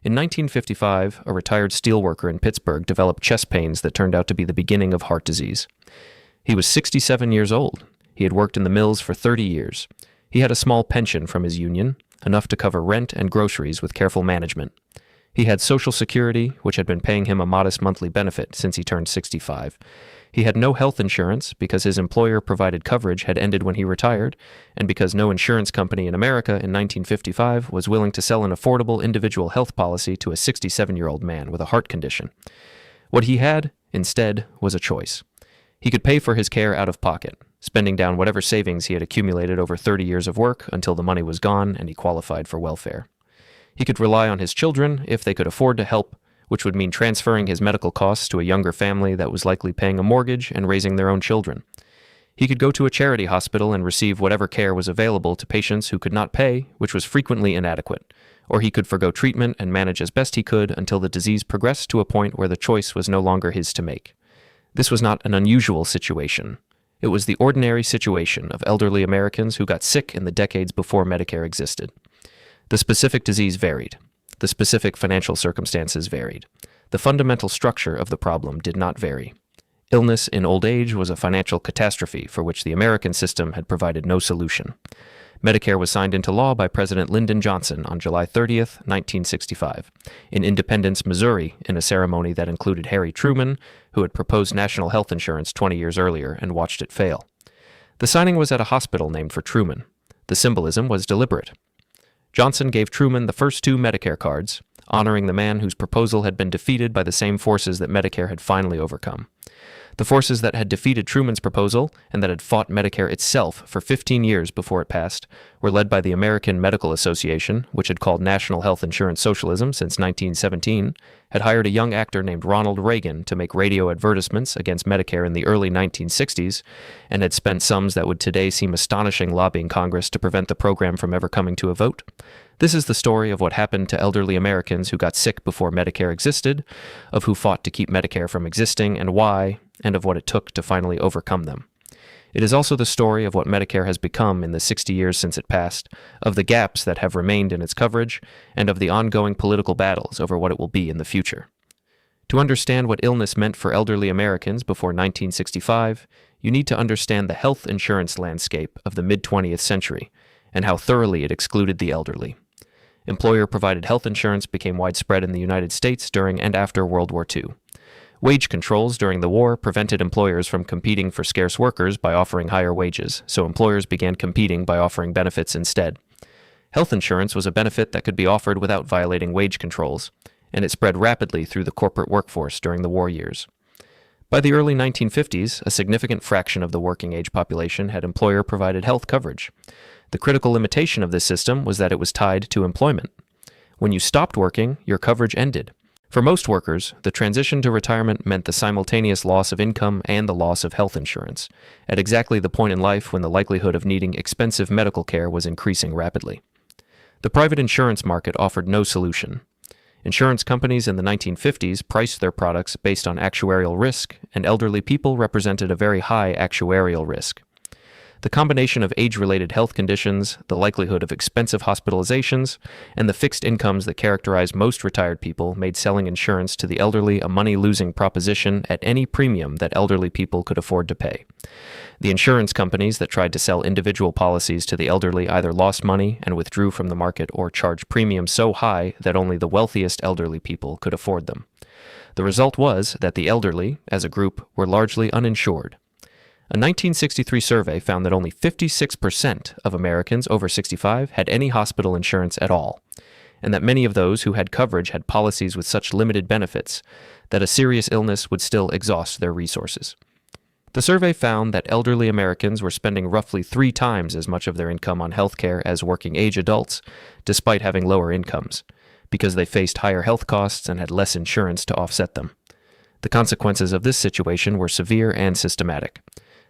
In 1955, a retired steelworker in Pittsburgh developed chest pains that turned out to be the beginning of heart disease. He was 67 years old. He had worked in the mills for 30 years. He had a small pension from his union, enough to cover rent and groceries with careful management. He had Social Security, which had been paying him a modest monthly benefit since he turned 65. He had no health insurance because his employer-provided coverage had ended when he retired, and because no insurance company in America in 1955 was willing to sell an affordable individual health policy to a 67-year-old man with a heart condition. What he had, instead, was a choice. He could pay for his care out of pocket, spending down whatever savings he had accumulated over 30 years of work until the money was gone and he qualified for welfare. He could rely on his children if they could afford to help, which would mean transferring his medical costs to a younger family that was likely paying a mortgage and raising their own children. He could go to a charity hospital and receive whatever care was available to patients who could not pay, which was frequently inadequate, or he could forgo treatment and manage as best he could until the disease progressed to a point where the choice was no longer his to make. This was not an unusual situation. It was the ordinary situation of elderly Americans who got sick in the decades before Medicare existed. The specific disease varied. The specific financial circumstances varied. The fundamental structure of the problem did not vary. Illness in old age was a financial catastrophe for which the American system had provided no solution. Medicare was signed into law by President Lyndon Johnson on July 30th, 1965, in Independence, Missouri, in a ceremony that included Harry Truman, who had proposed national health insurance 20 years earlier and watched it fail. The signing was at a hospital named for Truman. The symbolism was deliberate. Johnson gave Truman the first 2 Medicare cards, honoring the man whose proposal had been defeated by the same forces that Medicare had finally overcome. The forces that had defeated Truman's proposal and that had fought Medicare itself for 15 years before it passed were led by the American Medical Association, which had called national health insurance socialism since 1917, had hired a young actor named Ronald Reagan to make radio advertisements against Medicare in the early 1960s, and had spent sums that would today seem astonishing lobbying Congress to prevent the program from ever coming to a vote. This is the story of what happened to elderly Americans who got sick before Medicare existed, of who fought to keep Medicare from existing and why, and of what it took to finally overcome them. It is also the story of what Medicare has become in the 60 years since it passed, of the gaps that have remained in its coverage, and of the ongoing political battles over what it will be in the future. To understand what illness meant for elderly Americans before 1965, you need to understand the health insurance landscape of the mid-20th century, and how thoroughly it excluded the elderly. Employer-provided health insurance became widespread in the United States during and after World War II. Wage controls during the war prevented employers from competing for scarce workers by offering higher wages, so employers began competing by offering benefits instead. Health insurance was a benefit that could be offered without violating wage controls, and it spread rapidly through the corporate workforce during the war years. By the early 1950s, a significant fraction of the working-age population had employer-provided health coverage. The critical limitation of this system was that it was tied to employment. When you stopped working, your coverage ended. For most workers, the transition to retirement meant the simultaneous loss of income and the loss of health insurance, at exactly the point in life when the likelihood of needing expensive medical care was increasing rapidly. The private insurance market offered no solution. Insurance companies in the 1950s priced their products based on actuarial risk, and elderly people represented a very high actuarial risk. The combination of age-related health conditions, the likelihood of expensive hospitalizations, and the fixed incomes that characterize most retired people made selling insurance to the elderly a money-losing proposition at any premium that elderly people could afford to pay. The insurance companies that tried to sell individual policies to the elderly either lost money and withdrew from the market or charged premiums so high that only the wealthiest elderly people could afford them. The result was that the elderly, as a group, were largely uninsured. A 1963 survey found that only 56% of Americans over 65 had any hospital insurance at all, and that many of those who had coverage had policies with such limited benefits that a serious illness would still exhaust their resources. The survey found that elderly Americans were spending roughly 3 times as much of their income on health care as working-age adults, despite having lower incomes, because they faced higher health costs and had less insurance to offset them. The consequences of this situation were severe and systematic.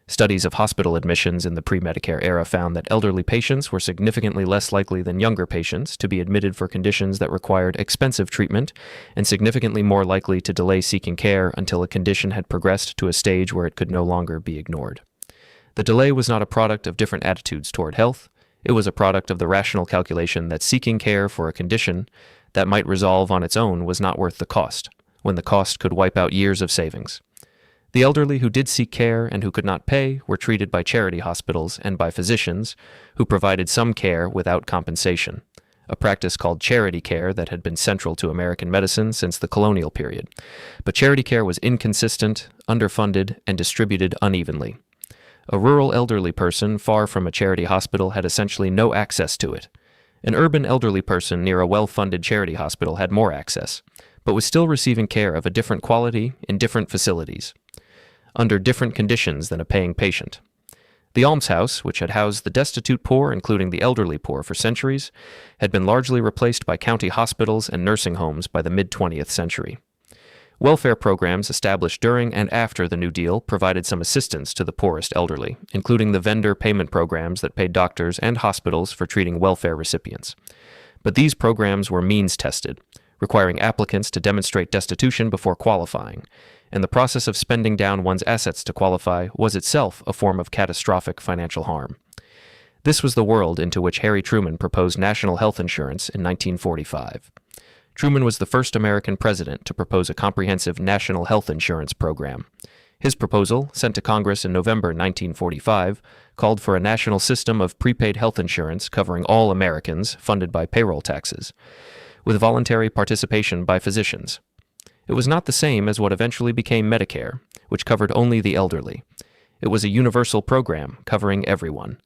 Studies of hospital admissions in the pre-Medicare era found that elderly patients were significantly less likely than younger patients to be admitted for conditions that required expensive treatment and significantly more likely to delay seeking care until a condition had progressed to a stage where it could no longer be ignored. The delay was not a product of different attitudes toward health. It was a product of the rational calculation that seeking care for a condition that might resolve on its own was not worth the cost, when the cost could wipe out years of savings. The elderly who did seek care and who could not pay were treated by charity hospitals and by physicians who provided some care without compensation, a practice called charity care that had been central to American medicine since the colonial period. But charity care was inconsistent, underfunded, and distributed unevenly. A rural elderly person far from a charity hospital had essentially no access to it. An urban elderly person near a well-funded charity hospital had more access, but was still receiving care of a different quality in different facilities, under different conditions than a paying patient. The almshouse, which had housed the destitute poor, including the elderly poor, for centuries, had been largely replaced by county hospitals and nursing homes by the mid-20th century. Welfare programs established during and after the New Deal provided some assistance to the poorest elderly, including the vendor payment programs that paid doctors and hospitals for treating welfare recipients. But these programs were means-tested, requiring applicants to demonstrate destitution before qualifying, and the process of spending down one's assets to qualify was itself a form of catastrophic financial harm. This was the world into which Harry Truman proposed national health insurance in 1945. Truman was the first American president to propose a comprehensive national health insurance program. His proposal, sent to Congress in November 1945, called for a national system of prepaid health insurance covering all Americans, funded by payroll taxes, with voluntary participation by physicians. It was not the same as what eventually became Medicare, which covered only the elderly. It was a universal program covering everyone.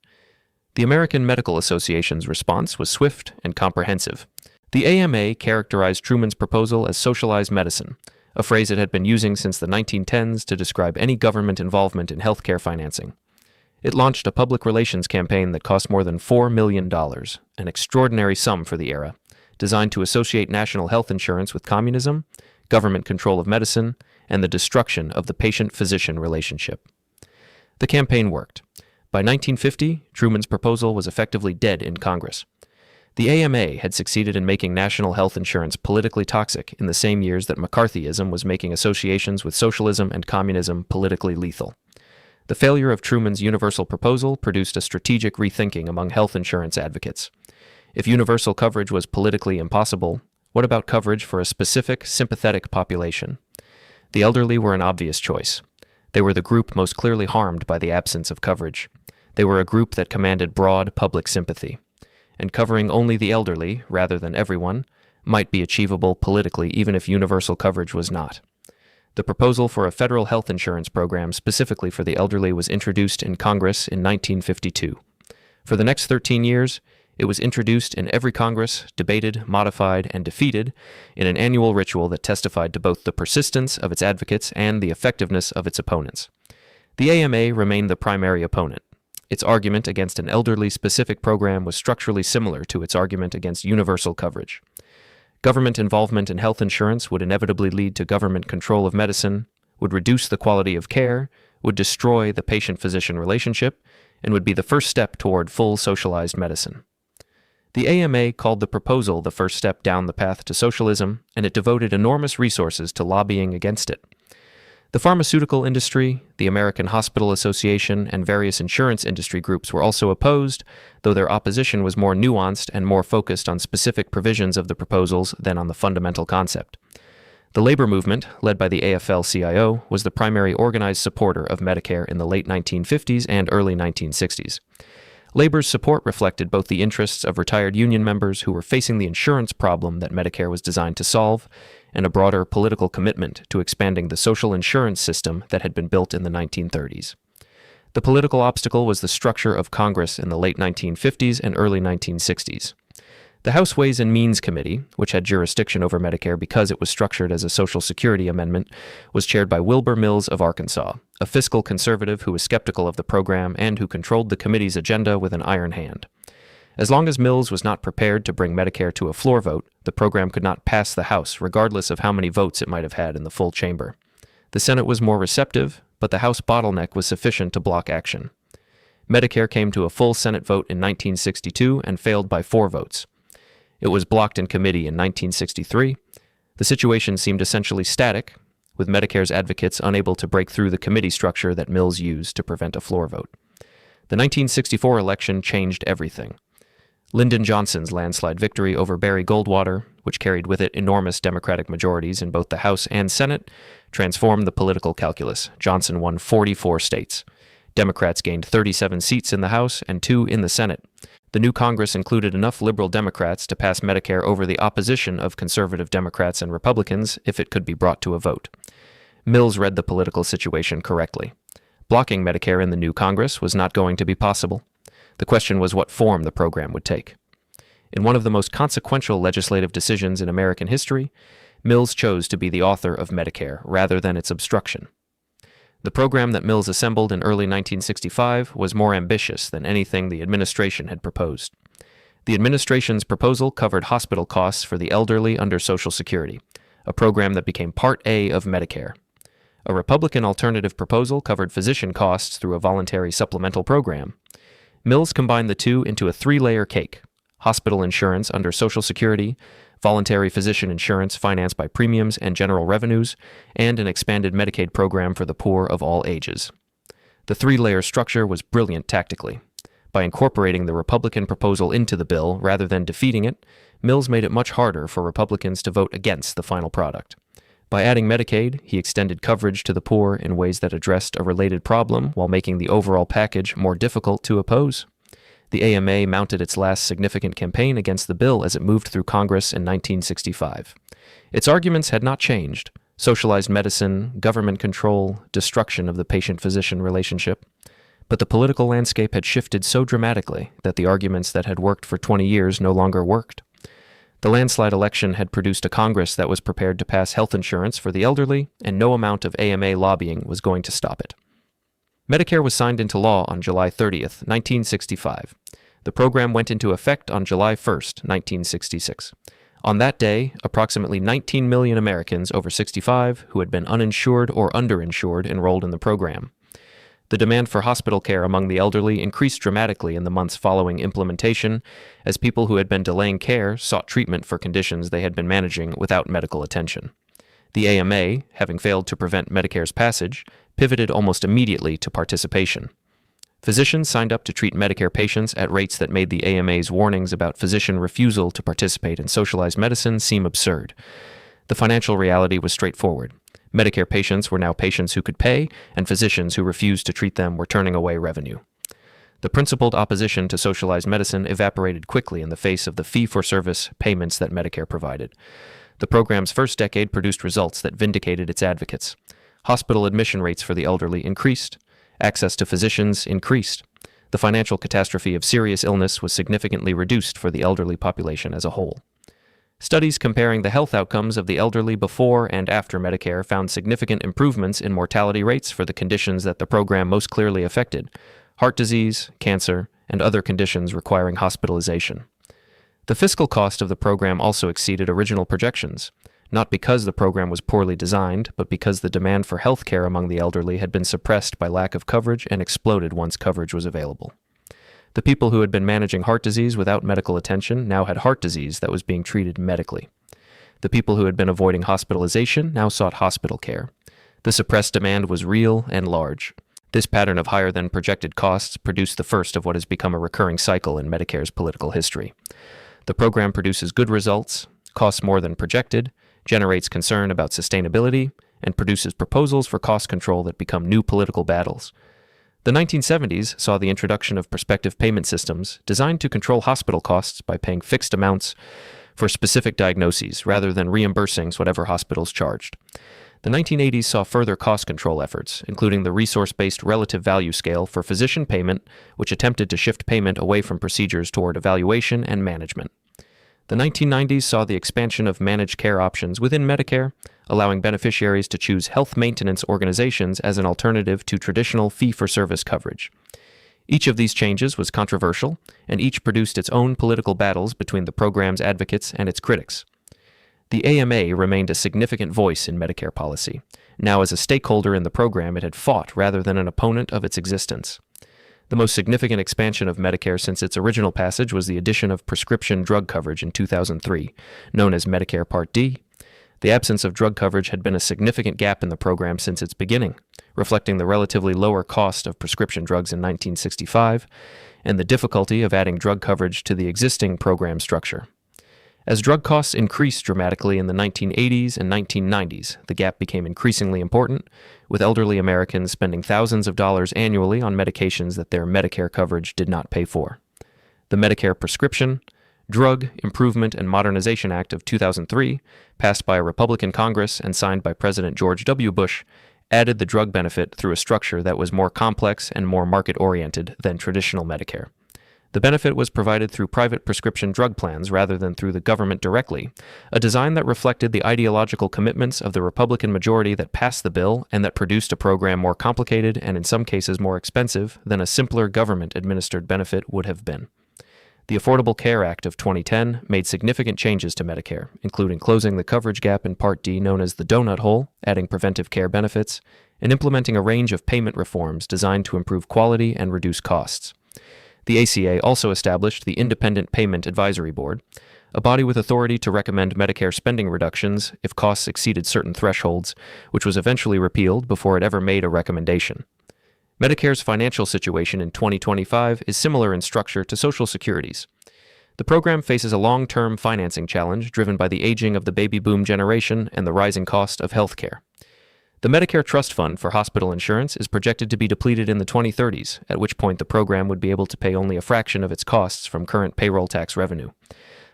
The American Medical Association's response was swift and comprehensive. The AMA characterized Truman's proposal as socialized medicine, a phrase it had been using since the 1910s to describe any government involvement in healthcare financing. It launched a public relations campaign that cost more than $4 million, an extraordinary sum for the era, designed to associate national health insurance with communism, government control of medicine, and the destruction of the patient-physician relationship. The campaign worked. By 1950, Truman's proposal was effectively dead in Congress. The AMA had succeeded in making national health insurance politically toxic in the same years that McCarthyism was making associations with socialism and communism politically lethal. The failure of Truman's universal proposal produced a strategic rethinking among health insurance advocates. If universal coverage was politically impossible, what about coverage for a specific, sympathetic population? The elderly were an obvious choice. They were the group most clearly harmed by the absence of coverage. They were a group that commanded broad public sympathy. And covering only the elderly, rather than everyone, might be achievable politically even if universal coverage was not. The proposal for a federal health insurance program specifically for the elderly was introduced in Congress in 1952. For the next 13 years, it was introduced in every Congress, debated, modified, and defeated in an annual ritual that testified to both the persistence of its advocates and the effectiveness of its opponents. The AMA remained the primary opponent. Its argument against an elderly-specific program was structurally similar to its argument against universal coverage. Government involvement in health insurance would inevitably lead to government control of medicine, would reduce the quality of care, would destroy the patient-physician relationship, and would be the first step toward full socialized medicine. The AMA called the proposal the first step down the path to socialism, and it devoted enormous resources to lobbying against it. The pharmaceutical industry, the American Hospital Association, and various insurance industry groups were also opposed, though their opposition was more nuanced and more focused on specific provisions of the proposals than on the fundamental concept. The labor movement, led by the AFL-CIO, was the primary organized supporter of Medicare in the late 1950s and early 1960s. Labor's support reflected both the interests of retired union members who were facing the insurance problem that Medicare was designed to solve, and a broader political commitment to expanding the social insurance system that had been built in the 1930s. The political obstacle was the structure of Congress in the late 1950s and early 1960s. The House Ways and Means Committee, which had jurisdiction over Medicare because it was structured as a Social Security amendment, was chaired by Wilbur Mills of Arkansas, a fiscal conservative who was skeptical of the program and who controlled the committee's agenda with an iron hand. As long as Mills was not prepared to bring Medicare to a floor vote, the program could not pass the House, regardless of how many votes it might have had in the full chamber. The Senate was more receptive, but the House bottleneck was sufficient to block action. Medicare came to a full Senate vote in 1962 and failed by 4 votes. It was blocked in committee in 1963. The situation seemed essentially static, with Medicare's advocates unable to break through the committee structure that Mills used to prevent a floor vote. The 1964 election changed everything. Lyndon Johnson's landslide victory over Barry Goldwater, which carried with it enormous Democratic majorities in both the House and Senate, transformed the political calculus. Johnson won 44 states. Democrats gained 37 seats in the House and 2 in the Senate. The new Congress included enough liberal Democrats to pass Medicare over the opposition of conservative Democrats and Republicans if it could be brought to a vote. Mills read the political situation correctly. Blocking Medicare in the new Congress was not going to be possible. The question was what form the program would take. In one of the most consequential legislative decisions in American history, Mills chose to be the author of Medicare rather than its obstruction. The program that Mills assembled in early 1965 was more ambitious than anything the administration had proposed. The administration's proposal covered hospital costs for the elderly under Social Security, a program that became Part A of Medicare. A Republican alternative proposal covered physician costs through a voluntary supplemental program. Mills combined the two into a 3-layer cake: hospital insurance under Social Security, voluntary physician insurance financed by premiums and general revenues, and an expanded Medicaid program for the poor of all ages. The 3-layer structure was brilliant tactically. By incorporating the Republican proposal into the bill rather than defeating it, Mills made it much harder for Republicans to vote against the final product. By adding Medicaid, he extended coverage to the poor in ways that addressed a related problem while making the overall package more difficult to oppose. The AMA mounted its last significant campaign against the bill as it moved through Congress in 1965. Its arguments had not changed: socialized medicine, government control, destruction of the patient-physician relationship. But the political landscape had shifted so dramatically that the arguments that had worked for 20 years no longer worked. The landslide election had produced a Congress that was prepared to pass health insurance for the elderly, and no amount of AMA lobbying was going to stop it. Medicare was signed into law on July 30th, 1965. The program went into effect on July 1st, 1966. On that day, approximately 19 million Americans over 65 who had been uninsured or underinsured enrolled in the program. The demand for hospital care among the elderly increased dramatically in the months following implementation, as people who had been delaying care sought treatment for conditions they had been managing without medical attention. The AMA, having failed to prevent Medicare's passage, pivoted almost immediately to participation. Physicians signed up to treat Medicare patients at rates that made the AMA's warnings about physician refusal to participate in socialized medicine seem absurd. The financial reality was straightforward. Medicare patients were now patients who could pay, and physicians who refused to treat them were turning away revenue. The principled opposition to socialized medicine evaporated quickly in the face of the fee-for-service payments that Medicare provided. The program's first decade produced results that vindicated its advocates. Hospital admission rates for the elderly increased. Access to physicians increased. The financial catastrophe of serious illness was significantly reduced for the elderly population as a whole. Studies comparing the health outcomes of the elderly before and after Medicare found significant improvements in mortality rates for the conditions that the program most clearly affected: heart disease, cancer, and other conditions requiring hospitalization. The fiscal cost of the program also exceeded original projections, not because the program was poorly designed, but because the demand for health care among the elderly had been suppressed by lack of coverage and exploded once coverage was available. The people who had been managing heart disease without medical attention now had heart disease that was being treated medically. The people who had been avoiding hospitalization now sought hospital care. The suppressed demand was real and large. This pattern of higher-than-projected costs produced the first of what has become a recurring cycle in Medicare's political history. The program produces good results, costs more than projected, generates concern about sustainability, and produces proposals for cost control that become new political battles. The 1970s saw the introduction of prospective payment systems designed to control hospital costs by paying fixed amounts for specific diagnoses rather than reimbursing whatever hospitals charged. The 1980s saw further cost control efforts, including the resource-based relative value scale for physician payment, which attempted to shift payment away from procedures toward evaluation and management. The 1990s saw the expansion of managed care options within Medicare, allowing beneficiaries to choose health maintenance organizations as an alternative to traditional fee-for-service coverage. Each of these changes was controversial, and each produced its own political battles between the program's advocates and its critics. The AMA remained a significant voice in Medicare policy. Now, as a stakeholder in the program, it had fought rather than an opponent of its existence. The most significant expansion of Medicare since its original passage was the addition of prescription drug coverage in 2003, known as Medicare Part D. The absence of drug coverage had been a significant gap in the program since its beginning, reflecting the relatively lower cost of prescription drugs in 1965 and the difficulty of adding drug coverage to the existing program structure. As drug costs increased dramatically in the 1980s and 1990s, the gap became increasingly important, with elderly Americans spending thousands of dollars annually on medications that their Medicare coverage did not pay for. The Medicare Prescription, Drug Improvement and Modernization Act of 2003, passed by a Republican Congress and signed by President George W. Bush, added the drug benefit through a structure that was more complex and more market-oriented than traditional Medicare. The benefit was provided through private prescription drug plans rather than through the government directly, a design that reflected the ideological commitments of the Republican majority that passed the bill and that produced a program more complicated and in some cases more expensive than a simpler government-administered benefit would have been. The Affordable Care Act of 2010 made significant changes to Medicare, including closing the coverage gap in Part D known as the donut hole, adding preventive care benefits, and implementing a range of payment reforms designed to improve quality and reduce costs. The ACA also established the Independent Payment Advisory Board, a body with authority to recommend Medicare spending reductions if costs exceeded certain thresholds, which was eventually repealed before it ever made a recommendation. Medicare's financial situation in 2025 is similar in structure to Social Security's. The program faces a long-term financing challenge driven by the aging of the baby boom generation and the rising cost of health care. The Medicare Trust Fund for hospital insurance is projected to be depleted in the 2030s, at which point the program would be able to pay only a fraction of its costs from current payroll tax revenue.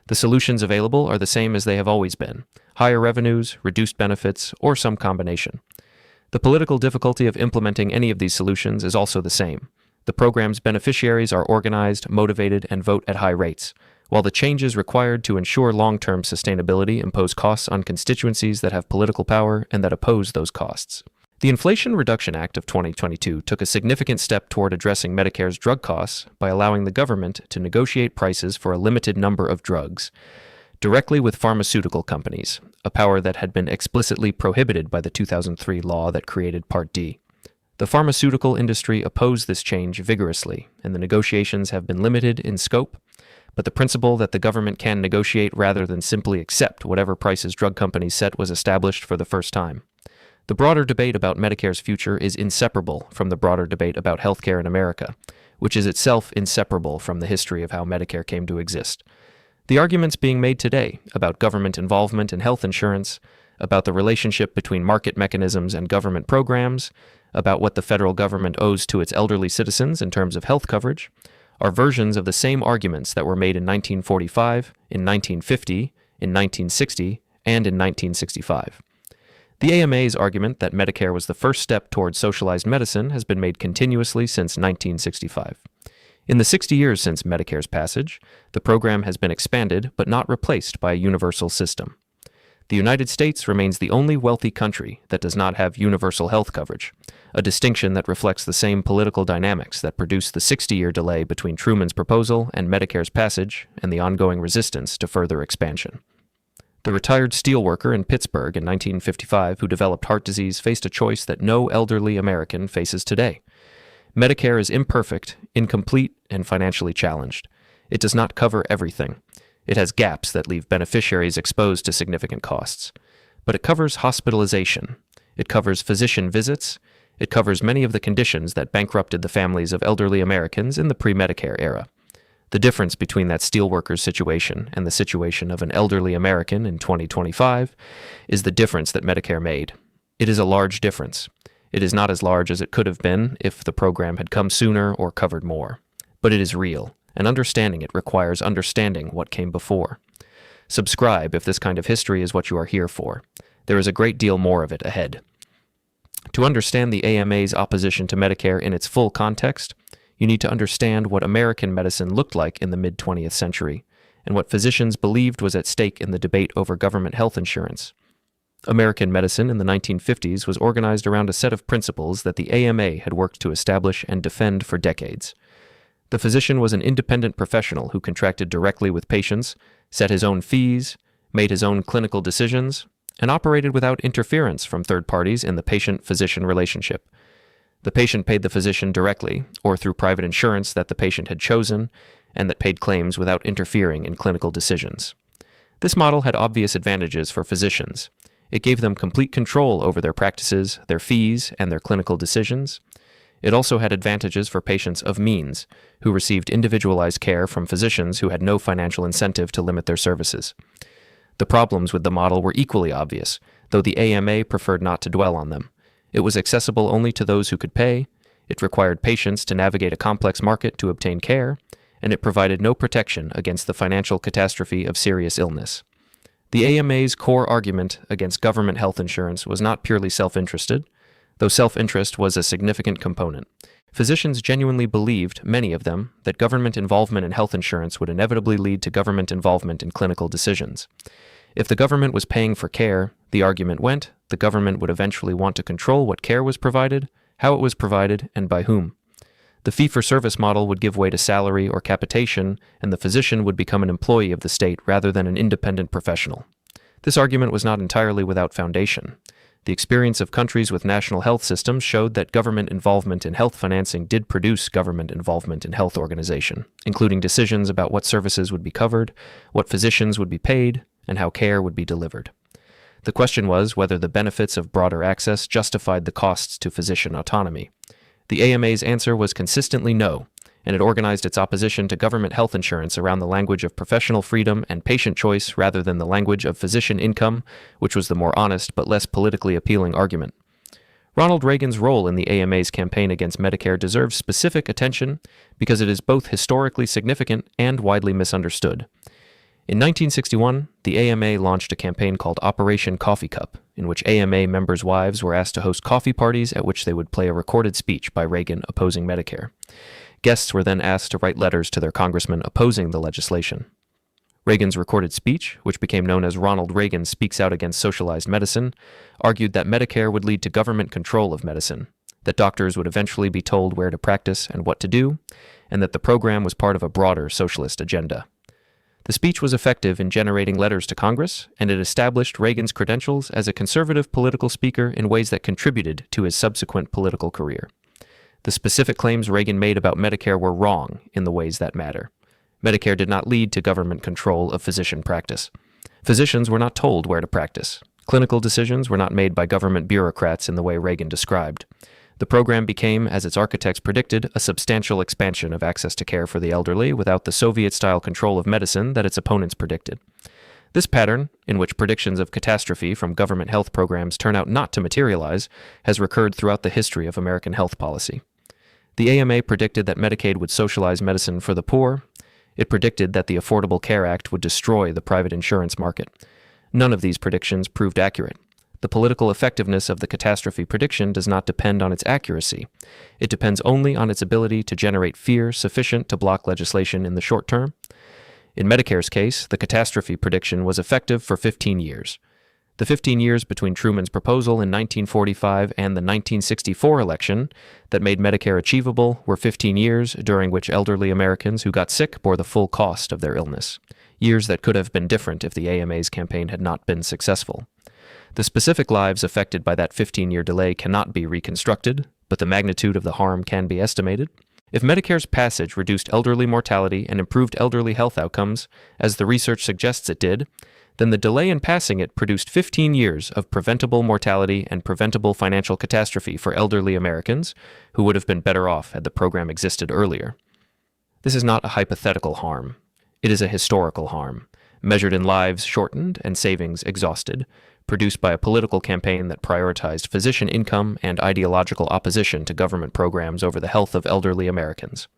The solutions available are the same as they have always been: higher revenues, reduced benefits, or some combination. The political difficulty of implementing any of these solutions is also the same. The program's beneficiaries are organized, motivated, and vote at high rates, while the changes required to ensure long-term sustainability impose costs on constituencies that have political power and that oppose those costs. The Inflation Reduction Act of 2022 took a significant step toward addressing Medicare's drug costs by allowing the government to negotiate prices for a limited number of drugs directly with pharmaceutical companies, a power that had been explicitly prohibited by the 2003 law that created Part D. The pharmaceutical industry opposed this change vigorously, and the negotiations have been limited in scope, but the principle that the government can negotiate rather than simply accept whatever prices drug companies set was established for the first time. The broader debate about Medicare's future is inseparable from the broader debate about healthcare in America, which is itself inseparable from the history of how Medicare came to exist. The arguments being made today about government involvement in health insurance, about the relationship between market mechanisms and government programs, about what the federal government owes to its elderly citizens in terms of health coverage, are versions of the same arguments that were made in 1945, in 1950, in 1960, and in 1965. The AMA's argument that Medicare was the first step toward socialized medicine has been made continuously since 1965. In the 60 years since Medicare's passage, the program has been expanded but not replaced by a universal system. The United States remains the only wealthy country that does not have universal health coverage, a distinction that reflects the same political dynamics that produced the 60-year delay between Truman's proposal and Medicare's passage and the ongoing resistance to further expansion. The retired steelworker in Pittsburgh in 1955 who developed heart disease faced a choice that no elderly American faces today. Medicare is imperfect, incomplete, and financially challenged. It does not cover everything. It has gaps that leave beneficiaries exposed to significant costs. But it covers hospitalization. It covers physician visits. It covers many of the conditions that bankrupted the families of elderly Americans in the pre-Medicare era. The difference between that steelworker's situation and the situation of an elderly American in 2025 is the difference that Medicare made. It is a large difference. It is not as large as it could have been if the program had come sooner or covered more. But it is real, and understanding it requires understanding what came before. Subscribe if this kind of history is what you are here for. There is a great deal more of it ahead. To understand the AMA's opposition to Medicare in its full context, you need to understand what American medicine looked like in the mid-20th century, and what physicians believed was at stake in the debate over government health insurance. American medicine in the 1950s was organized around a set of principles that the AMA had worked to establish and defend for decades. The physician was an independent professional who contracted directly with patients, set his own fees, made his own clinical decisions, and operated without interference from third parties in the patient-physician relationship. The patient paid the physician directly, or through private insurance that the patient had chosen, and that paid claims without interfering in clinical decisions. This model had obvious advantages for physicians. It gave them complete control over their practices, their fees, and their clinical decisions. It also had advantages for patients of means, who received individualized care from physicians who had no financial incentive to limit their services. The problems with the model were equally obvious, though the AMA preferred not to dwell on them. It was accessible only to those who could pay, it required patients to navigate a complex market to obtain care, and it provided no protection against the financial catastrophe of serious illness. The AMA's core argument against government health insurance was not purely self-interested, though self-interest was a significant component. Physicians genuinely believed, many of them, that government involvement in health insurance would inevitably lead to government involvement in clinical decisions. If the government was paying for care, the argument went, the government would eventually want to control what care was provided, how it was provided, and by whom. The fee-for-service model would give way to salary or capitation, and the physician would become an employee of the state rather than an independent professional. This argument was not entirely without foundation. The experience of countries with national health systems showed that government involvement in health financing did produce government involvement in health organization, including decisions about what services would be covered, what physicians would be paid, and how care would be delivered. The question was whether the benefits of broader access justified the costs to physician autonomy. The AMA's answer was consistently no, and it organized its opposition to government health insurance around the language of professional freedom and patient choice rather than the language of physician income, which was the more honest but less politically appealing argument. Ronald Reagan's role in the AMA's campaign against Medicare deserves specific attention because it is both historically significant and widely misunderstood. In 1961, the AMA launched a campaign called Operation Coffee Cup, in which AMA members' wives were asked to host coffee parties at which they would play a recorded speech by Reagan opposing Medicare. Guests were then asked to write letters to their congressman opposing the legislation. Reagan's recorded speech, which became known as Ronald Reagan Speaks Out Against Socialized Medicine, argued that Medicare would lead to government control of medicine, that doctors would eventually be told where to practice and what to do, and that the program was part of a broader socialist agenda. The speech was effective in generating letters to Congress, and it established Reagan's credentials as a conservative political speaker in ways that contributed to his subsequent political career. The specific claims Reagan made about Medicare were wrong in the ways that matter. Medicare did not lead to government control of physician practice. Physicians were not told where to practice. Clinical decisions were not made by government bureaucrats in the way Reagan described. The program became, as its architects predicted, a substantial expansion of access to care for the elderly without the Soviet-style control of medicine that its opponents predicted. This pattern, in which predictions of catastrophe from government health programs turn out not to materialize, has recurred throughout the history of American health policy. The AMA predicted that Medicaid would socialize medicine for the poor. It predicted that the Affordable Care Act would destroy the private insurance market. None of these predictions proved accurate. The political effectiveness of the catastrophe prediction does not depend on its accuracy. It depends only on its ability to generate fear sufficient to block legislation in the short term. In Medicare's case, the catastrophe prediction was effective for 15 years. The 15 years between Truman's proposal in 1945 and the 1964 election that made Medicare achievable were 15 years during which elderly Americans who got sick bore the full cost of their illness. Years that could have been different if the AMA's campaign had not been successful. The specific lives affected by that 15-year delay cannot be reconstructed, but the magnitude of the harm can be estimated. If Medicare's passage reduced elderly mortality and improved elderly health outcomes, as the research suggests it did, then the delay in passing it produced 15 years of preventable mortality and preventable financial catastrophe for elderly Americans who would have been better off had the program existed earlier. This is not a hypothetical harm. It is a historical harm, measured in lives shortened and savings exhausted, produced by a political campaign that prioritized physician income and ideological opposition to government programs over the health of elderly Americans.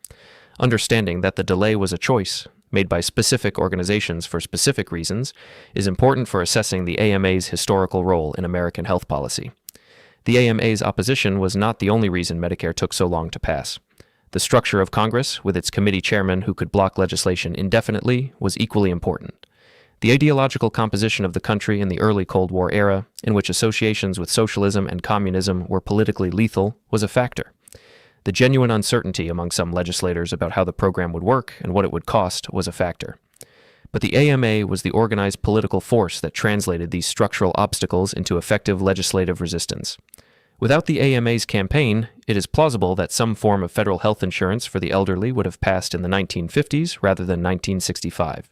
Understanding that the delay was a choice, made by specific organizations for specific reasons, is important for assessing the AMA's historical role in American health policy. The AMA's opposition was not the only reason Medicare took so long to pass. The structure of Congress, with its committee chairman who could block legislation indefinitely, was equally important. The ideological composition of the country in the early Cold War era, in which associations with socialism and communism were politically lethal, was a factor. The genuine uncertainty among some legislators about how the program would work and what it would cost was a factor. But the AMA was the organized political force that translated these structural obstacles into effective legislative resistance. Without the AMA's campaign, it is plausible that some form of federal health insurance for the elderly would have passed in the 1950s rather than 1965.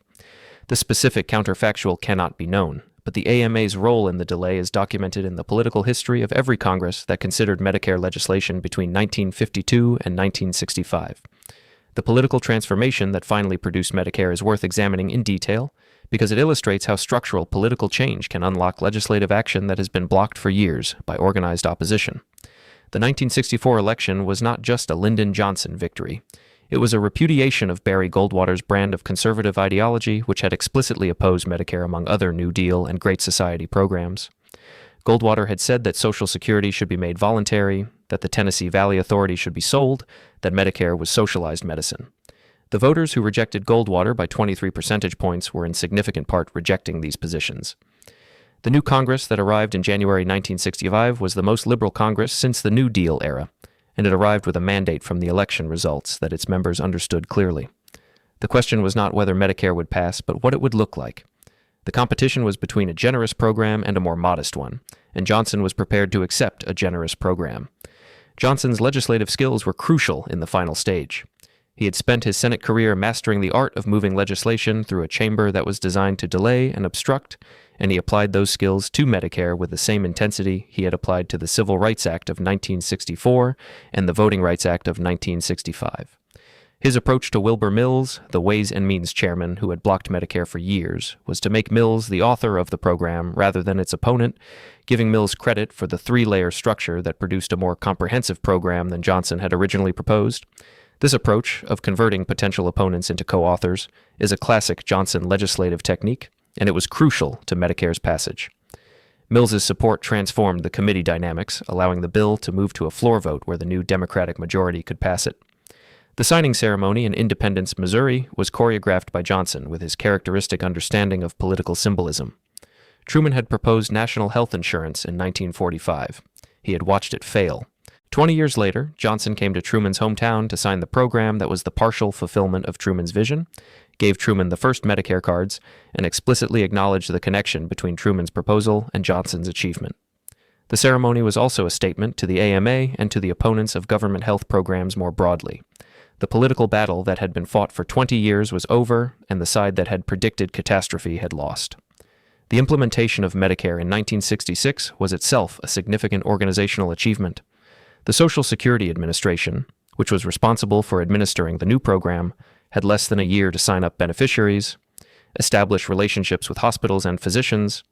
The specific counterfactual cannot be known, but the AMA's role in the delay is documented in the political history of every Congress that considered Medicare legislation between 1952 and 1965. The political transformation that finally produced Medicare is worth examining in detail because it illustrates how structural political change can unlock legislative action that has been blocked for years by organized opposition. The 1964 election was not just a Lyndon Johnson victory. It was a repudiation of Barry Goldwater's brand of conservative ideology, which had explicitly opposed Medicare among other New Deal and Great Society programs. Goldwater had said that Social Security should be made voluntary, that the Tennessee Valley Authority should be sold, that Medicare was socialized medicine. The voters who rejected Goldwater by 23 percentage points were in significant part rejecting these positions. The new Congress that arrived in January 1965 was the most liberal Congress since the New Deal era, and it arrived with a mandate from the election results that its members understood clearly. The question was not whether Medicare would pass, but what it would look like. The competition was between a generous program and a more modest one, and Johnson was prepared to accept a generous program. Johnson's legislative skills were crucial in the final stage. He had spent his Senate career mastering the art of moving legislation through a chamber that was designed to delay and obstruct, and he applied those skills to Medicare with the same intensity he had applied to the Civil Rights Act of 1964 and the Voting Rights Act of 1965. His approach to Wilbur Mills, the Ways and Means chairman who had blocked Medicare for years, was to make Mills the author of the program rather than its opponent, giving Mills credit for the three-layer structure that produced a more comprehensive program than Johnson had originally proposed. This approach, of converting potential opponents into co-authors, is a classic Johnson legislative technique, and it was crucial to Medicare's passage. Mills's support transformed the committee dynamics, allowing the bill to move to a floor vote where the new Democratic majority could pass it. The signing ceremony in Independence, Missouri, was choreographed by Johnson with his characteristic understanding of political symbolism. Truman had proposed national health insurance in 1945. He had watched it fail. 20 years later, Johnson came to Truman's hometown to sign the program that was the partial fulfillment of Truman's vision, gave Truman the first Medicare cards, and explicitly acknowledged the connection between Truman's proposal and Johnson's achievement. The ceremony was also a statement to the AMA and to the opponents of government health programs more broadly. The political battle that had been fought for 20 years was over, and the side that had predicted catastrophe had lost. The implementation of Medicare in 1966 was itself a significant organizational achievement. The Social Security Administration, which was responsible for administering the new program, had less than a year to sign up beneficiaries, establish relationships with hospitals and physicians,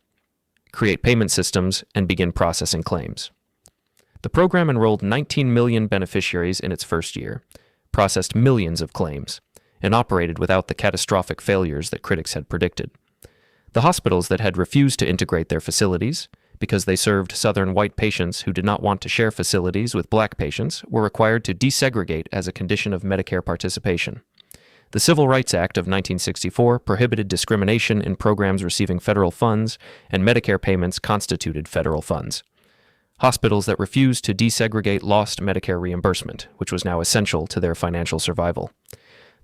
create payment systems, and begin processing claims. The program enrolled 19 million beneficiaries in its first year, processed millions of claims, and operated without the catastrophic failures that critics had predicted. The hospitals that had refused to integrate their facilities, because they served Southern white patients who did not want to share facilities with black patients, were required to desegregate as a condition of Medicare participation. The Civil Rights Act of 1964 prohibited discrimination in programs receiving federal funds, and Medicare payments constituted federal funds. Hospitals that refused to desegregate lost Medicare reimbursement, which was now essential to their financial survival.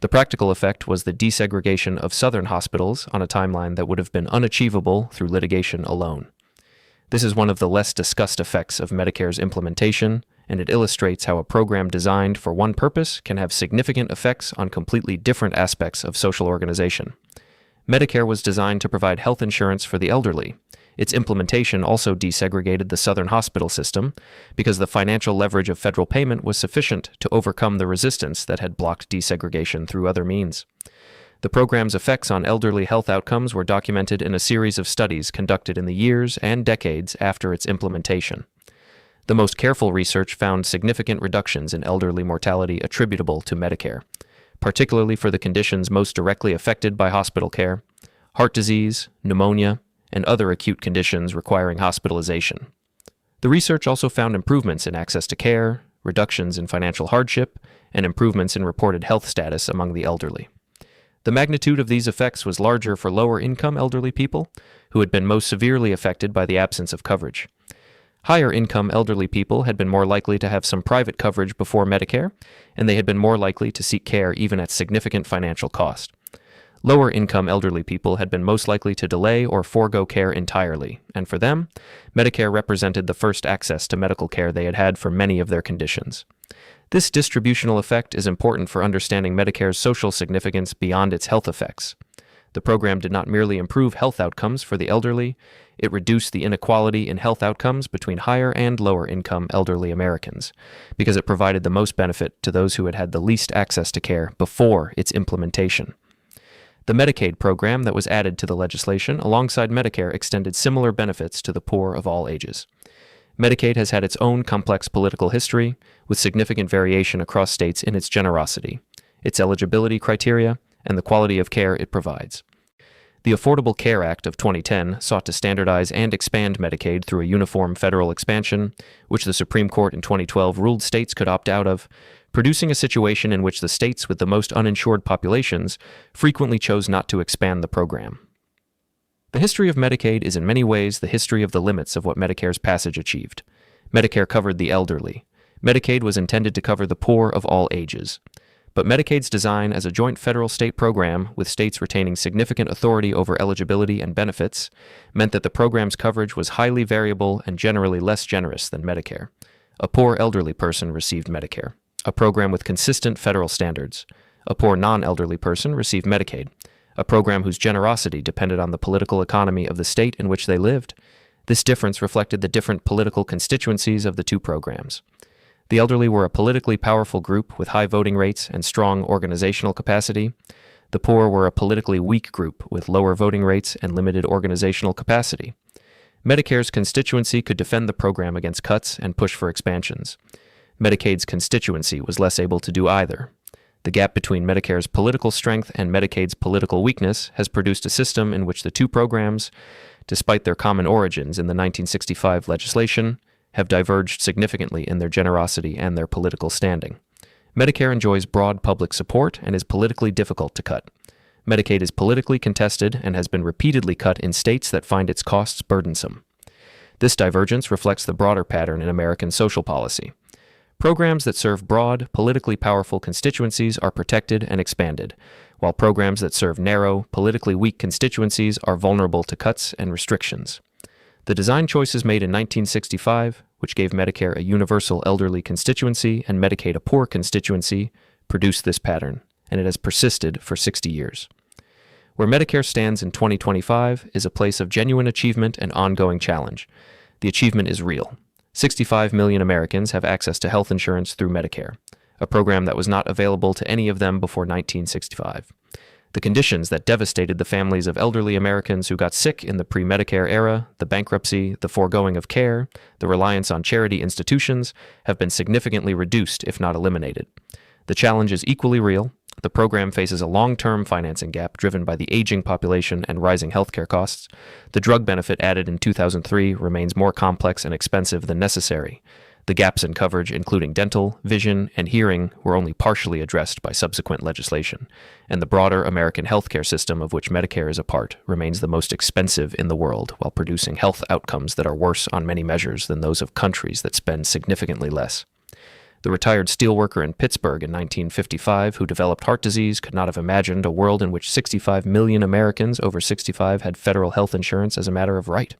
The practical effect was the desegregation of Southern hospitals on a timeline that would have been unachievable through litigation alone. This is one of the less discussed effects of Medicare's implementation, and it illustrates how a program designed for one purpose can have significant effects on completely different aspects of social organization. Medicare was designed to provide health insurance for the elderly. Its implementation also desegregated the Southern hospital system because the financial leverage of federal payment was sufficient to overcome the resistance that had blocked desegregation through other means. The program's effects on elderly health outcomes were documented in a series of studies conducted in the years and decades after its implementation. The most careful research found significant reductions in elderly mortality attributable to Medicare, particularly for the conditions most directly affected by hospital care: heart disease, pneumonia, and other acute conditions requiring hospitalization. The research also found improvements in access to care, reductions in financial hardship, and improvements in reported health status among the elderly. The magnitude of these effects was larger for lower-income elderly people, who had been most severely affected by the absence of coverage. Higher-income elderly people had been more likely to have some private coverage before Medicare, and they had been more likely to seek care even at significant financial cost. Lower-income elderly people had been most likely to delay or forego care entirely, and for them, Medicare represented the first access to medical care they had had for many of their conditions. This distributional effect is important for understanding Medicare's social significance beyond its health effects. The program did not merely improve health outcomes for the elderly, it reduced the inequality in health outcomes between higher and lower income elderly Americans, because it provided the most benefit to those who had had the least access to care before its implementation. The Medicaid program that was added to the legislation alongside Medicare extended similar benefits to the poor of all ages. Medicaid has had its own complex political history, with significant variation across states in its generosity, its eligibility criteria, and the quality of care it provides. The Affordable Care Act of 2010 sought to standardize and expand Medicaid through a uniform federal expansion, which the Supreme Court in 2012 ruled states could opt out of, producing a situation in which the states with the most uninsured populations frequently chose not to expand the program. The history of Medicaid is in many ways the history of the limits of what Medicare's passage achieved. Medicare covered the elderly. Medicaid was intended to cover the poor of all ages. But Medicaid's design as a joint federal-state program, with states retaining significant authority over eligibility and benefits, meant that the program's coverage was highly variable and generally less generous than Medicare. A poor elderly person received Medicare, a program with consistent federal standards. A poor non-elderly person received Medicaid, a program whose generosity depended on the political economy of the state in which they lived. This difference reflected the different political constituencies of the two programs. The elderly were a politically powerful group with high voting rates and strong organizational capacity. The poor were a politically weak group with lower voting rates and limited organizational capacity. Medicare's constituency could defend the program against cuts and push for expansions. Medicaid's constituency was less able to do either. The gap between Medicare's political strength and Medicaid's political weakness has produced a system in which the two programs, despite their common origins in the 1965 legislation, have diverged significantly in their generosity and their political standing. Medicare enjoys broad public support and is politically difficult to cut. Medicaid is politically contested and has been repeatedly cut in states that find its costs burdensome. This divergence reflects the broader pattern in American social policy. Programs that serve broad, politically powerful constituencies are protected and expanded, while programs that serve narrow, politically weak constituencies are vulnerable to cuts and restrictions. The design choices made in 1965, which gave Medicare a universal elderly constituency and Medicaid a poor constituency, produced this pattern, and it has persisted for 60 years. Where Medicare stands in 2025 is a place of genuine achievement and ongoing challenge. The achievement is real. 65 million Americans have access to health insurance through Medicare, a program that was not available to any of them before 1965. The conditions that devastated the families of elderly Americans who got sick in the pre-Medicare era, the bankruptcy, the foregoing of care, the reliance on charity institutions, have been significantly reduced, if not eliminated. The challenge is equally real. The program faces a long-term financing gap driven by the aging population and rising healthcare costs. The drug benefit added in 2003 remains more complex and expensive than necessary. The gaps in coverage, including dental, vision, and hearing, were only partially addressed by subsequent legislation, and the broader American healthcare system of which Medicare is a part remains the most expensive in the world, while producing health outcomes that are worse on many measures than those of countries that spend significantly less. The retired steelworker in Pittsburgh in 1955 who developed heart disease could not have imagined a world in which 65 million Americans over 65 had federal health insurance as a matter of right.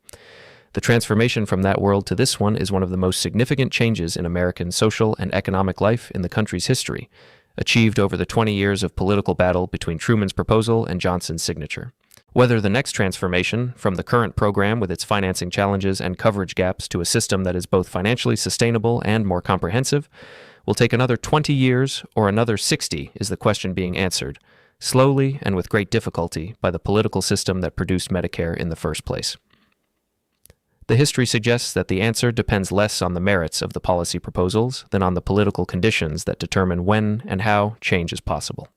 The transformation from that world to this one is one of the most significant changes in American social and economic life in the country's history, achieved over the 20 years of political battle between Truman's proposal and Johnson's signature. Whether the next transformation, from the current program with its financing challenges and coverage gaps to a system that is both financially sustainable and more comprehensive, will take another 20 years or another 60 is the question being answered, slowly and with great difficulty, by the political system that produced Medicare in the first place. The history suggests that the answer depends less on the merits of the policy proposals than on the political conditions that determine when and how change is possible.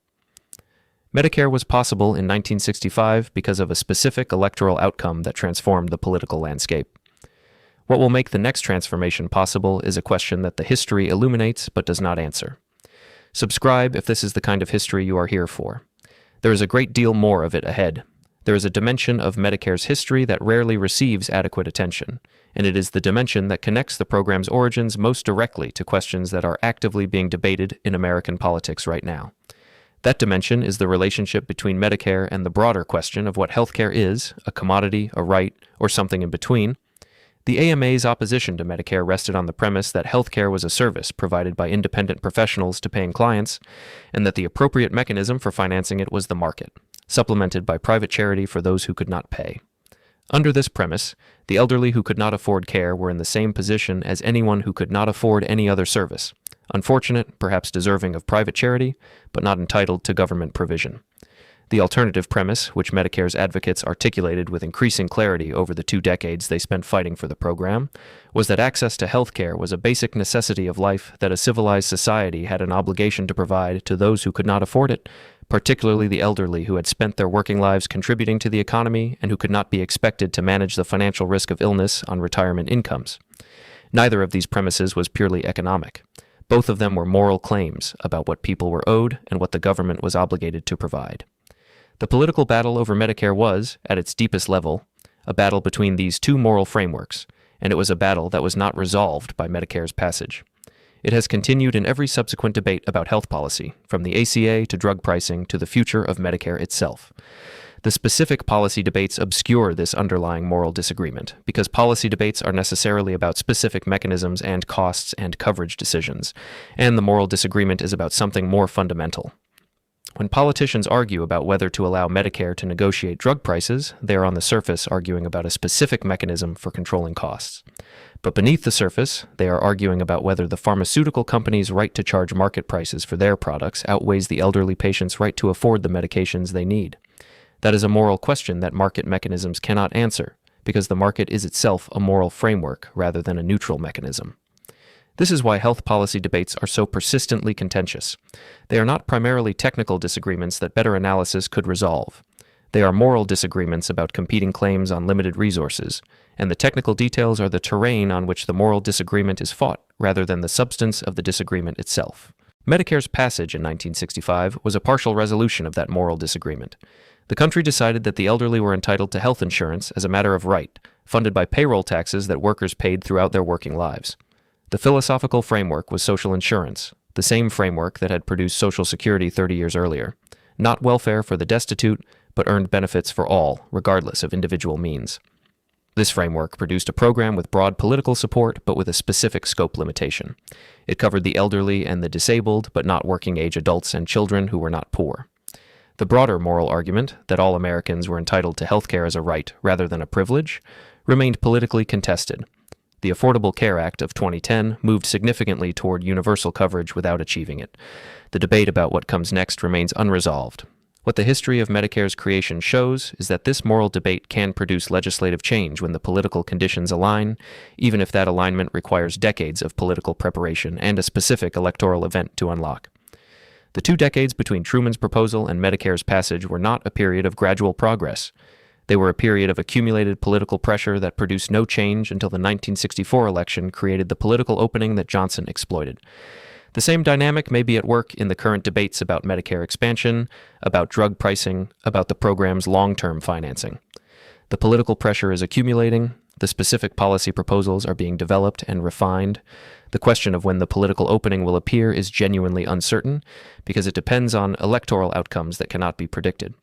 Medicare was possible in 1965 because of a specific electoral outcome that transformed the political landscape. What will make the next transformation possible is a question that the history illuminates but does not answer. Subscribe if this is the kind of history you are here for. There is a great deal more of it ahead. There is a dimension of Medicare's history that rarely receives adequate attention, and it is the dimension that connects the program's origins most directly to questions that are actively being debated in American politics right now. That dimension is the relationship between Medicare and the broader question of what healthcare is, a commodity, a right, or something in between. The AMA's opposition to Medicare rested on the premise that healthcare was a service provided by independent professionals to paying clients, and that the appropriate mechanism for financing it was the market. supplemented by private charity for those who could not pay. Under this premise, the elderly who could not afford care were in the same position as anyone who could not afford any other service, unfortunate, perhaps deserving of private charity, but not entitled to government provision. The alternative premise, which Medicare's advocates articulated with increasing clarity over the 2 decades they spent fighting for the program, was that access to health care was a basic necessity of life that a civilized society had an obligation to provide to those who could not afford it, particularly the elderly who had spent their working lives contributing to the economy and who could not be expected to manage the financial risk of illness on retirement incomes. Neither of these premises was purely economic. Both of them were moral claims about what people were owed and what the government was obligated to provide. The political battle over Medicare was, at its deepest level, a battle between these two moral frameworks, and it was a battle that was not resolved by Medicare's passage. It has continued in every subsequent debate about health policy, from the ACA to drug pricing to the future of Medicare itself. The specific policy debates obscure this underlying moral disagreement, because policy debates are necessarily about specific mechanisms and costs and coverage decisions, and the moral disagreement is about something more fundamental. When politicians argue about whether to allow Medicare to negotiate drug prices, they are on the surface arguing about a specific mechanism for controlling costs. But beneath the surface, they are arguing about whether the pharmaceutical company's right to charge market prices for their products outweighs the elderly patient's right to afford the medications they need. That is a moral question that market mechanisms cannot answer, because the market is itself a moral framework rather than a neutral mechanism. This is why health policy debates are so persistently contentious. They are not primarily technical disagreements that better analysis could resolve. They are moral disagreements about competing claims on limited resources, and the technical details are the terrain on which the moral disagreement is fought, rather than the substance of the disagreement itself. Medicare's passage in 1965 was a partial resolution of that moral disagreement. The country decided that the elderly were entitled to health insurance as a matter of right, funded by payroll taxes that workers paid throughout their working lives. The philosophical framework was social insurance, the same framework that had produced Social Security 30 years earlier. Not welfare for the destitute, but earned benefits for all, regardless of individual means. This framework produced a program with broad political support, but with a specific scope limitation. It covered the elderly and the disabled, but not working-age adults and children who were not poor. The broader moral argument, that all Americans were entitled to health care as a right rather than a privilege, remained politically contested. The Affordable Care Act of 2010 moved significantly toward universal coverage without achieving it. The debate about what comes next remains unresolved. What the history of Medicare's creation shows is that this moral debate can produce legislative change when the political conditions align, even if that alignment requires decades of political preparation and a specific electoral event to unlock. The 2 decades between Truman's proposal and Medicare's passage were not a period of gradual progress. They were a period of accumulated political pressure that produced no change until the 1964 election created the political opening that Johnson exploited. The same dynamic may be at work in the current debates about Medicare expansion, about drug pricing, about the program's long-term financing. The political pressure is accumulating, the specific policy proposals are being developed and refined. The question of when the political opening will appear is genuinely uncertain, because it depends on electoral outcomes that cannot be predicted.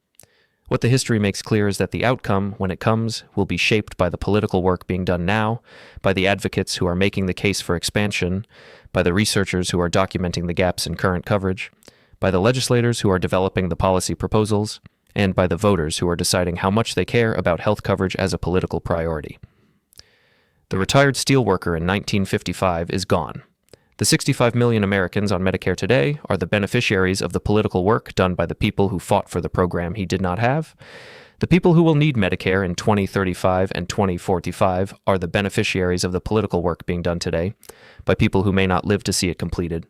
What the history makes clear is that the outcome, when it comes, will be shaped by the political work being done now, by the advocates who are making the case for expansion, by the researchers who are documenting the gaps in current coverage, by the legislators who are developing the policy proposals, and by the voters who are deciding how much they care about health coverage as a political priority. The retired steelworker in 1955 is gone. The 65 million Americans on Medicare today are the beneficiaries of the political work done by the people who fought for the program he did not have. The people who will need Medicare in 2035 and 2045 are the beneficiaries of the political work being done today by people who may not live to see it completed.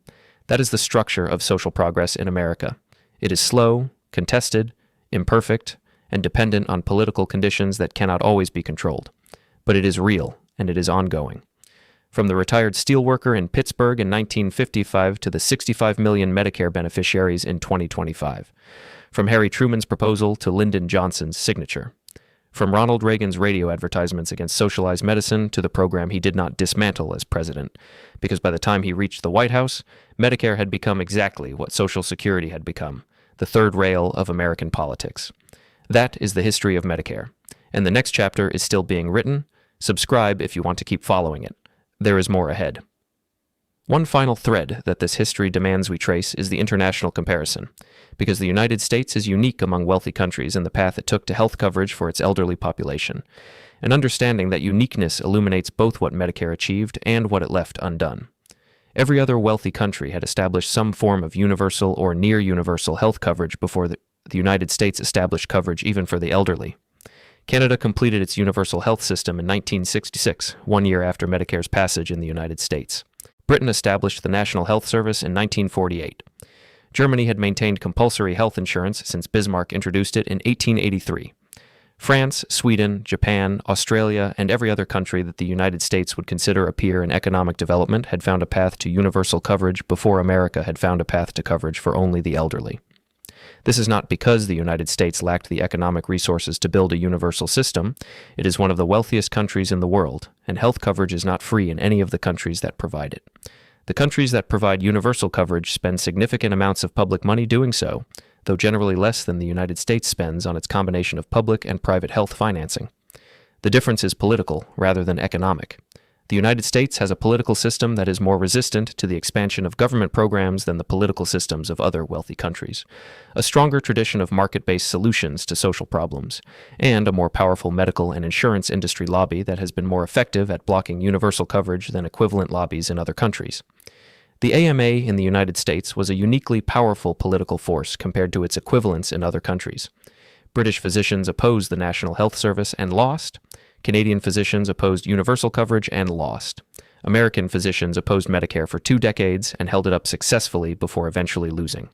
That is the structure of social progress in America. It is slow, contested, imperfect, and dependent on political conditions that cannot always be controlled. But it is real, and it is ongoing. From the retired steelworker in Pittsburgh in 1955 to the 65 million Medicare beneficiaries in 2025. From Harry Truman's proposal to Lyndon Johnson's signature. From Ronald Reagan's radio advertisements against socialized medicine to the program he did not dismantle as president, because by the time he reached the White House, Medicare had become exactly what Social Security had become, the third rail of American politics. That is the history of Medicare, and the next chapter is still being written. Subscribe if you want to keep following it. There is more ahead. One final thread that this history demands we trace is the international comparison, because the United States is unique among wealthy countries in the path it took to health coverage for its elderly population, and understanding that uniqueness illuminates both what Medicare achieved and what it left undone. Every other wealthy country had established some form of universal or near-universal health coverage before the United States established coverage even for the elderly. Canada completed its universal health system in 1966, 1 year after Medicare's passage in the United States. Britain established the National Health Service in 1948. Germany had maintained compulsory health insurance since Bismarck introduced it in 1883. France, Sweden, Japan, Australia, and every other country that the United States would consider a peer in economic development had found a path to universal coverage before America had found a path to coverage for only the elderly. This is not because the United States lacked the economic resources to build a universal system. It is one of the wealthiest countries in the world, and health coverage is not free in any of the countries that provide it. The countries that provide universal coverage spend significant amounts of public money doing so, though generally less than the United States spends on its combination of public and private health financing. The difference is political rather than economic. The United States has a political system that is more resistant to the expansion of government programs than the political systems of other wealthy countries, a stronger tradition of market-based solutions to social problems, and a more powerful medical and insurance industry lobby that has been more effective at blocking universal coverage than equivalent lobbies in other countries. The AMA in the United States was a uniquely powerful political force compared to its equivalents in other countries. British physicians opposed the National Health Service and lost. Canadian physicians opposed universal coverage and lost. American physicians opposed Medicare for 2 decades and held it up successfully before eventually losing.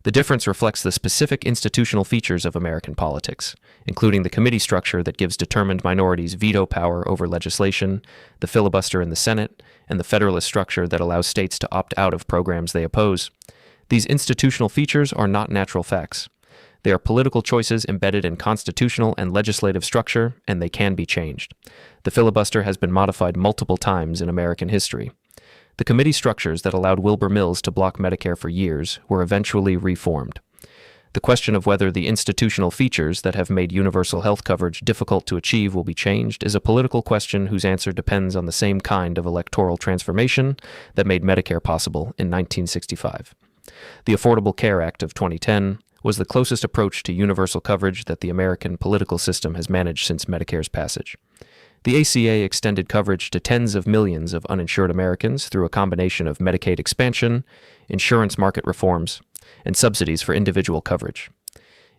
The difference reflects the specific institutional features of American politics, including the committee structure that gives determined minorities veto power over legislation, the filibuster in the Senate, and the federalist structure that allows states to opt out of programs they oppose. These institutional features are not natural facts. They are political choices embedded in constitutional and legislative structure, and they can be changed. The filibuster has been modified multiple times in American history. The committee structures that allowed Wilbur Mills to block Medicare for years were eventually reformed. The question of whether the institutional features that have made universal health coverage difficult to achieve will be changed is a political question whose answer depends on the same kind of electoral transformation that made Medicare possible in 1965. The Affordable Care Act of 2010 was the closest approach to universal coverage that the American political system has managed since Medicare's passage. The ACA extended coverage to tens of millions of uninsured Americans through a combination of Medicaid expansion, insurance market reforms, and subsidies for individual coverage.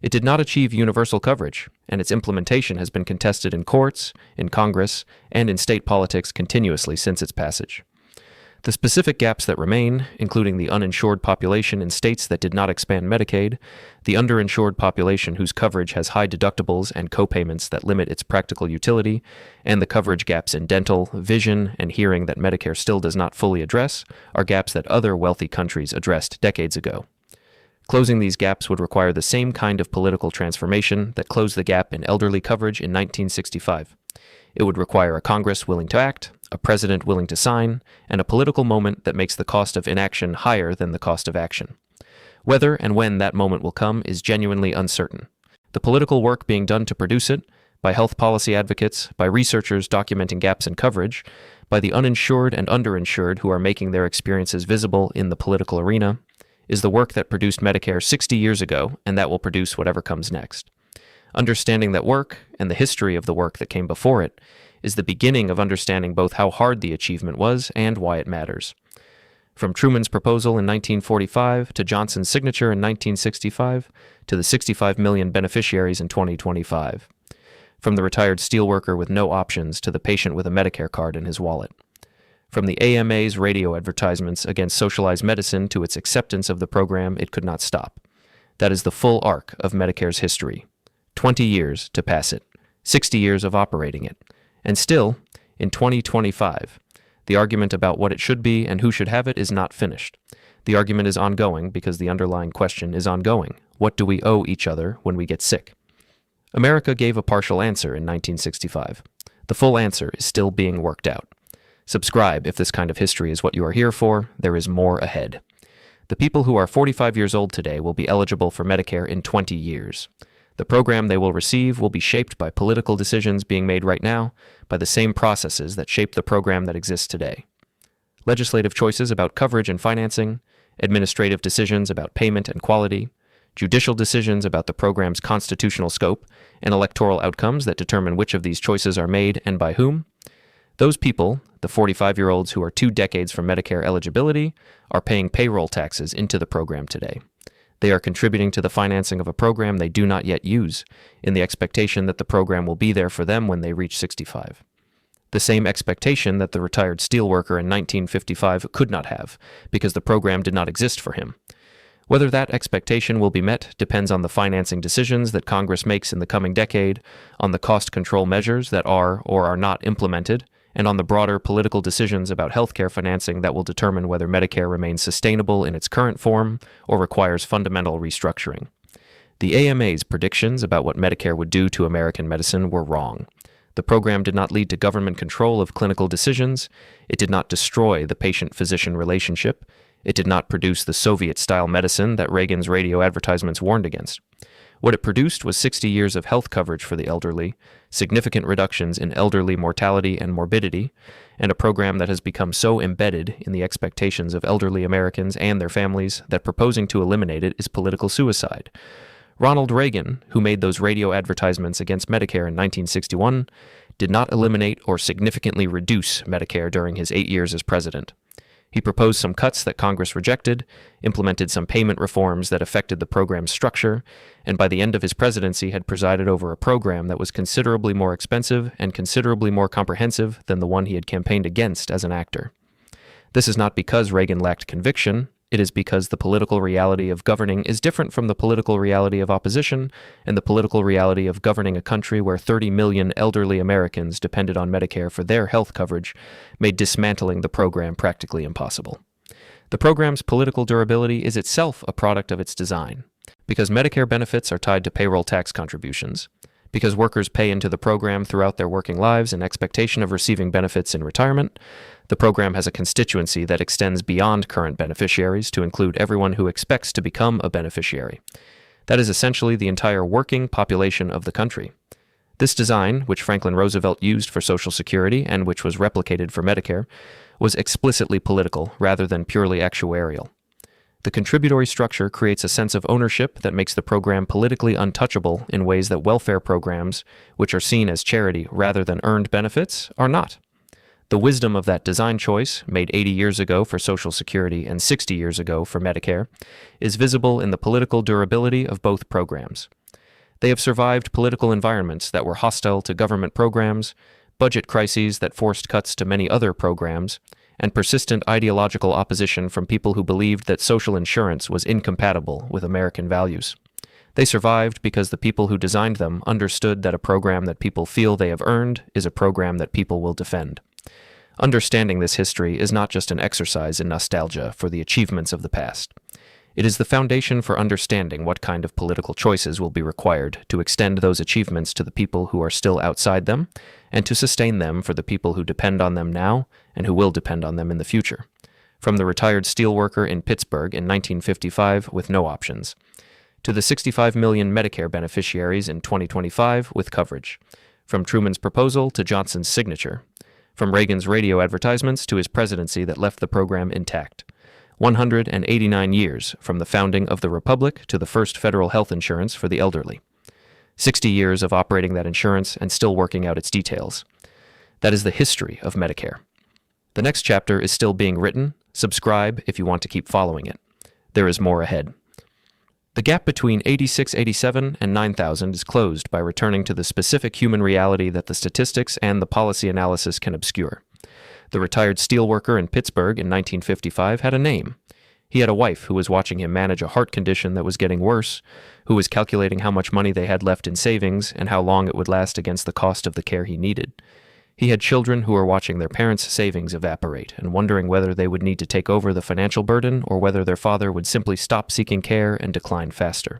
It did not achieve universal coverage, and its implementation has been contested in courts, in Congress, and in state politics continuously since its passage. The specific gaps that remain, including the uninsured population in states that did not expand Medicaid, the underinsured population whose coverage has high deductibles and copayments that limit its practical utility, and the coverage gaps in dental, vision, and hearing that Medicare still does not fully address, are gaps that other wealthy countries addressed decades ago. Closing these gaps would require the same kind of political transformation that closed the gap in elderly coverage in 1965. It would require a Congress willing to act, a president willing to sign, and a political moment that makes the cost of inaction higher than the cost of action. Whether and when that moment will come is genuinely uncertain. The political work being done to produce it, by health policy advocates, by researchers documenting gaps in coverage, by the uninsured and underinsured who are making their experiences visible in the political arena, is the work that produced Medicare 60 years ago, and that will produce whatever comes next. Understanding that work, and the history of the work that came before it, is the beginning of understanding both how hard the achievement was and why it matters. From Truman's proposal in 1945 to Johnson's signature in 1965 to the 65 million beneficiaries in 2025. From the retired steelworker with no options to the patient with a Medicare card in his wallet. From the AMA's radio advertisements against socialized medicine to its acceptance of the program it could not stop. That is the full arc of Medicare's history. 20 years to pass it, 60 years of operating it. And still, in 2025, the argument about what it should be and who should have it is not finished. The argument is ongoing because the underlying question is ongoing. What do we owe each other when we get sick? America gave a partial answer in 1965. The full answer is still being worked out. Subscribe if this kind of history is what you are here for. There is more ahead. The people who are 45 years old today will be eligible for Medicare in 20 years. The program they will receive will be shaped by political decisions being made right now, by the same processes that shape the program that exists today. legislative choices about coverage and financing, administrative decisions about payment and quality, judicial decisions about the program's constitutional scope, and electoral outcomes that determine which of these choices are made and by whom. Those people, the 45-year-olds who are 2 decades from Medicare eligibility, are paying payroll taxes into the program today. They are contributing to the financing of a program they do not yet use, in the expectation that the program will be there for them when they reach 65. The same expectation that the retired steelworker in 1955 could not have, because the program did not exist for him. Whether that expectation will be met depends on the financing decisions that Congress makes in the coming decade, on the cost control measures that are or are not implemented, and on the broader political decisions about healthcare financing that will determine whether Medicare remains sustainable in its current form or requires fundamental restructuring. The AMA's predictions about what Medicare would do to American medicine were wrong. The program did not lead to government control of clinical decisions. It did not destroy the patient-physician relationship. It did not produce the Soviet-style medicine that Reagan's radio advertisements warned against. What it produced was 60 years of health coverage for the elderly, significant reductions in elderly mortality and morbidity, and a program that has become so embedded in the expectations of elderly Americans and their families that proposing to eliminate it is political suicide. Ronald Reagan, who made those radio advertisements against Medicare in 1961, did not eliminate or significantly reduce Medicare during his 8 years as president. He proposed some cuts that Congress rejected, implemented some payment reforms that affected the program's structure, and by the end of his presidency had presided over a program that was considerably more expensive and considerably more comprehensive than the one he had campaigned against as an actor. This is not because Reagan lacked conviction. It is because the political reality of governing is different from the political reality of opposition and the political reality of governing a country where 30 million elderly Americans depended on Medicare for their health coverage made dismantling the program practically impossible. The program's political durability is itself a product of its design. Because Medicare benefits are tied to payroll tax contributions, because workers pay into the program throughout their working lives in expectation of receiving benefits in retirement, the program has a constituency that extends beyond current beneficiaries to include everyone who expects to become a beneficiary. That is essentially the entire working population of the country. This design, which Franklin Roosevelt used for Social Security and which was replicated for Medicare, was explicitly political rather than purely actuarial. The contributory structure creates a sense of ownership that makes the program politically untouchable in ways that welfare programs, which are seen as charity rather than earned benefits, are not. The wisdom of that design choice, made 80 years ago for Social Security and 60 years ago for Medicare, is visible in the political durability of both programs. They have survived political environments that were hostile to government programs, budget crises that forced cuts to many other programs, and persistent ideological opposition from people who believed that social insurance was incompatible with American values. They survived because the people who designed them understood that a program that people feel they have earned is a program that people will defend. Understanding this history is not just an exercise in nostalgia for the achievements of the past. It is the foundation for understanding what kind of political choices will be required to extend those achievements to the people who are still outside them, and to sustain them for the people who depend on them now and who will depend on them in the future. From the retired steelworker in Pittsburgh in 1955 with no options, to the 65 million Medicare beneficiaries in 2025 with coverage. From Truman's proposal to Johnson's signature. From Reagan's radio advertisements to his presidency that left the program intact. 189 years from the founding of the Republic to the first federal health insurance for the elderly. 60 years of operating that insurance and still working out its details. That is the history of Medicare. The next chapter is still being written. Subscribe if you want to keep following it. There is more ahead. The gap between 8687 and 9000 is closed by returning to the specific human reality that the statistics and the policy analysis can obscure. The retired steelworker in Pittsburgh in 1955 had a name. He had a wife who was watching him manage a heart condition that was getting worse, who was calculating how much money they had left in savings and how long it would last against the cost of the care he needed. He had children who were watching their parents' savings evaporate and wondering whether they would need to take over the financial burden or whether their father would simply stop seeking care and decline faster.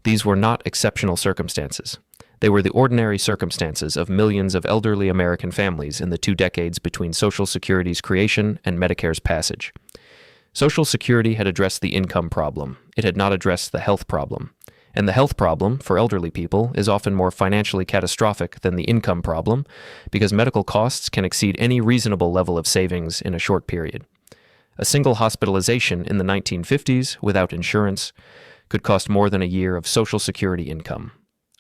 These were not exceptional circumstances. They were the ordinary circumstances of millions of elderly American families in the 2 decades between Social Security's creation and Medicare's passage. Social Security had addressed the income problem. It had not addressed the health problem. And the health problem for elderly people is often more financially catastrophic than the income problem because medical costs can exceed any reasonable level of savings in a short period. A single hospitalization in the 1950s without insurance could cost more than a year of Social Security income.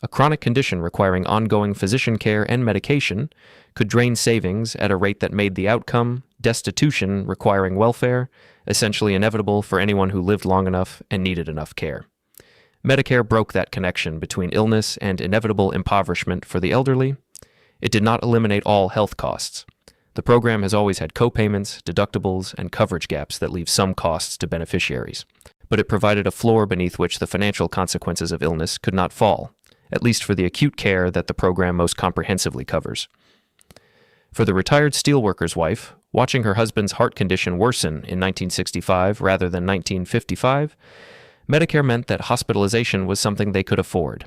A chronic condition requiring ongoing physician care and medication could drain savings at a rate that made the outcome, destitution requiring welfare, essentially inevitable for anyone who lived long enough and needed enough care. Medicare broke that connection between illness and inevitable impoverishment for the elderly. It did not eliminate all health costs. The program has always had co-payments, deductibles, and coverage gaps that leave some costs to beneficiaries. But it provided a floor beneath which the financial consequences of illness could not fall, at least for the acute care that the program most comprehensively covers. For the retired steelworker's wife, watching her husband's heart condition worsen in 1965 rather than 1955, Medicare meant that hospitalization was something they could afford.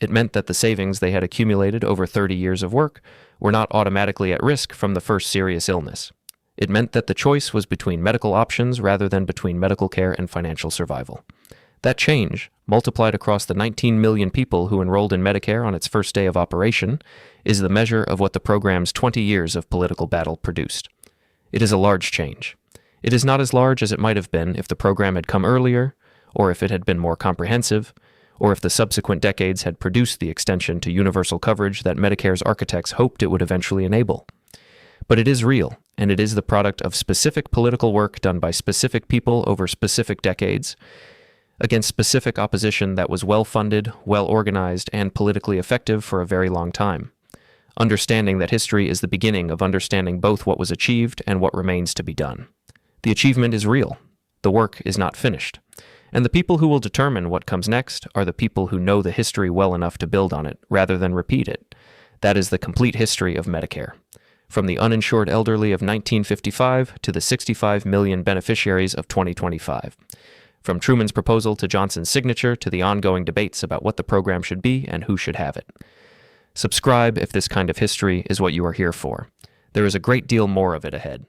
It meant that the savings they had accumulated over 30 years of work were not automatically at risk from the first serious illness. It meant that the choice was between medical options rather than between medical care and financial survival. That change, multiplied across the 19 million people who enrolled in Medicare on its first day of operation, is the measure of what the program's 20 years of political battle produced. It is a large change. It is not as large as it might have been if the program had come earlier, or if it had been more comprehensive, or if the subsequent decades had produced the extension to universal coverage that Medicare's architects hoped it would eventually enable. But it is real, and it is the product of specific political work done by specific people over specific decades, against specific opposition that was well-funded, well-organized, and politically effective for a very long time. Understanding that history is the beginning of understanding both what was achieved and what remains to be done. The achievement is real. The work is not finished. And the people who will determine what comes next are the people who know the history well enough to build on it, rather than repeat it. That is the complete history of Medicare. From the uninsured elderly of 1955 to the 65 million beneficiaries of 2025. From Truman's proposal to Johnson's signature to the ongoing debates about what the program should be and who should have it. Subscribe if this kind of history is what you are here for. There is a great deal more of it ahead.